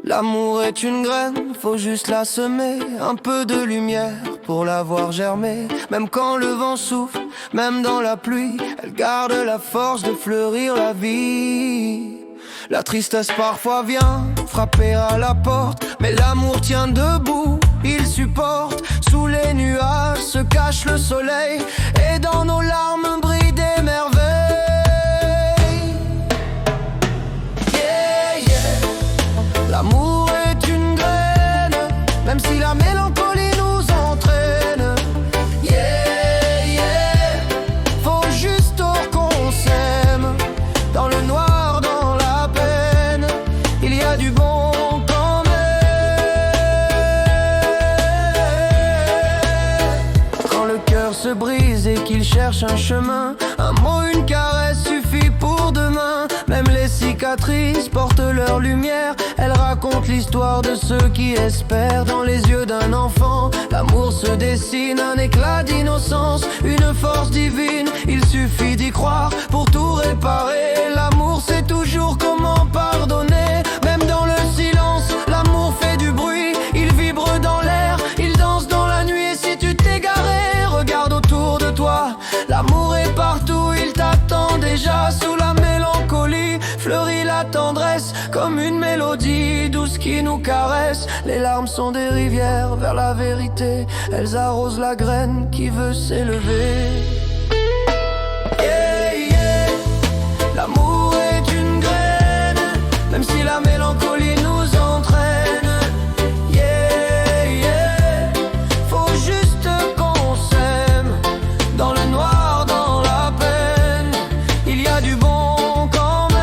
L'amour est une graine, faut juste la semer. Un peu de lumière pour la voir germer. Même quand le vent souffle, même dans la pluie, elle garde la force de fleurir la vie. La tristesse parfois vient frapper à la porte, mais l'amour tient debout, il supporte. Sous les nuages se cache le soleil, et dans nos larmes brillent des merveilles. Yeah, yeah. L'amour est une graine, même si la mélancolie nous entraîne. Yeah, yeah. Faut juste qu'on s'aime, dans le noir, dans la peine, il y a du bon quand même. Quand le cœur se brise et qu'il cherche un chemin, un mot, une caresse suffit pour demain. Même les cicatrices portent leur lumière, elles racontent l'histoire de ceux qui espèrent. Dans les yeux d'un enfant, l'amour se dessine, un éclat d'innocence, une force divine. Il suffit d'y croire pour tout réparer. L'amour sait toujours comment pardonner. Même dans le silence, l'amour fait du bruit. Il vibre dans l'air, il danse dans la nuit. Et si tu t'es garé, regarde autour de toi. L'amour est partout, il t'attend déjà. Sous la mélancolie fleurit la tendresse, comme une mélodie douce qui nous caresse. Les larmes sont des rivières vers la vérité, elles arrosent la graine qui veut s'élever. Yeah, yeah. L'amour est une graine, même si la mélancolie nous entraîne. Yeah, yeah. Faut juste qu'on s'aime, dans le noir, dans la peine, il y a du bon quand même.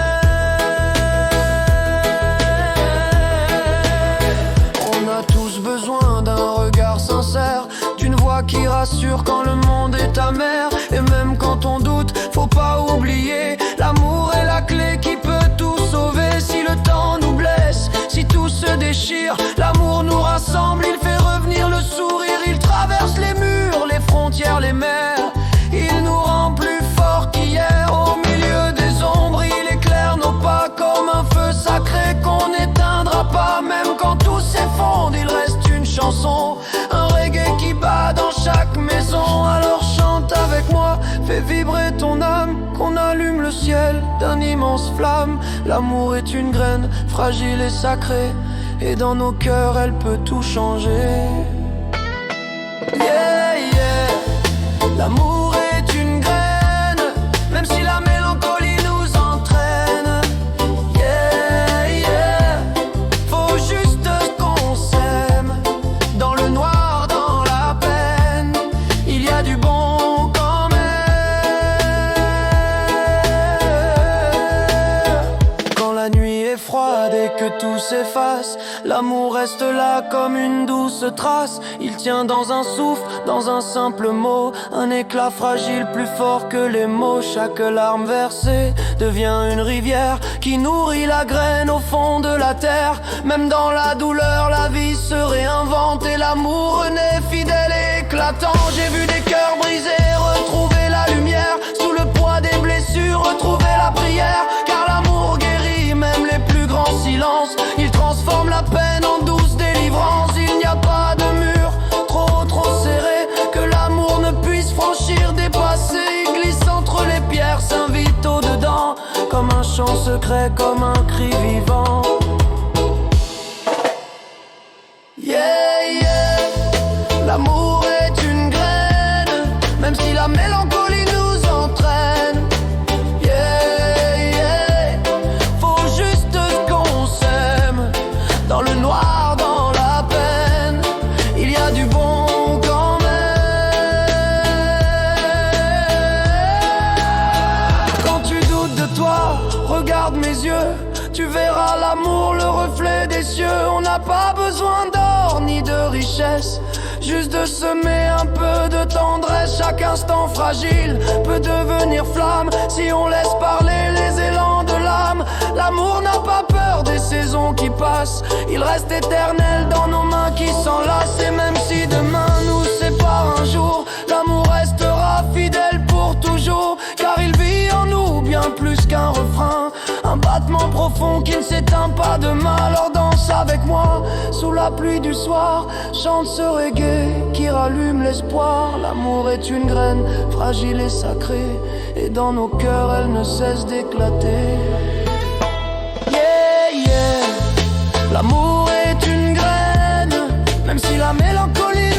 On a tous besoin d'un regard sincère, d'une voix qui rassure quand le monde est amer. Et même quand on doute, faut pas oublier, l'amour est la clé qui peut tout sauver. Si le temps nous blesse, si tout se déchire, l'amour nous rassemble, il fait revenir le sourire. Il traverse les murs, les frontières, les mers, il nous rend plus forts qu'hier. Au milieu des ombres, il éclaire nos pas comme un feu sacré qu'on n'éteindra pas. Même quand tout s'effondre, il reste une chanson, un reggae qui bat dans chaque maison. Alors chante avec moi, fais vibrer ton âme, qu'on allume le ciel d'un immense flamme. L'amour est une graine fragile et sacrée, et dans nos cœurs elle peut tout changer. Yeah, yeah. L'amour est une graine, même si la mélancolie nous entraîne. Yeah, yeah. Faut juste qu'on s'aime, dans le noir, dans la peine, il y a du bon quand même. Quand la nuit est froide et que tout s'efface, l'amour reste là comme une douce trace. Il tient dans un souffle, dans un simple mot, un éclat fragile plus fort que les mots. Chaque larme versée devient une rivière qui nourrit la graine au fond de la terre. Même dans la douleur, la vie se réinvente et l'amour renaît fidèle et éclatant. J'ai vu des cœurs brisés retrouver la lumière, sous le poids des blessures retrouver la prière. Car l'amour guérit même les plus grands silences, il transforme la peine en douce délivrance. Il n'y a pas de mur trop serré que l'amour ne puisse franchir, dépasser. Il glisse entre les pierres, s'invite au-dedans, comme un chant secret, comme un cri vivant. Yeah, yeah. L'amour est une graine, même si la mélancolie nous entraîne. Yeah, yeah. Faut juste qu'on s'aime, dans le noir, dans la peine, il y a du bon quand même. Quand tu doutes de toi, regarde mes yeux, tu verras l'amour, le reflet des cieux. On n'a pas besoin d'or ni de richesse, juste de semer un peu de tendresse. Chaque instant fragile peut devenir flamme si on laisse parler les élans de l'âme. L'amour n'a pas peur des saisons qui passent, il reste éternel dans nos mains qui s'enlacent. Et même si demain nous sépare un jour, l'amour restera fidèle pour toujours. Car il vit en nous bien plus qu'un refrain, un battement profond profond qui ne s'éteint pas demain. Alors danse avec moi sous la pluie du soir, chante ce reggae qui rallume l'espoir. L'amour est une graine fragile et sacrée, et dans nos cœurs elle ne cesse d'éclater. Yeah, yeah. L'amour est une graine, même si la mélancolie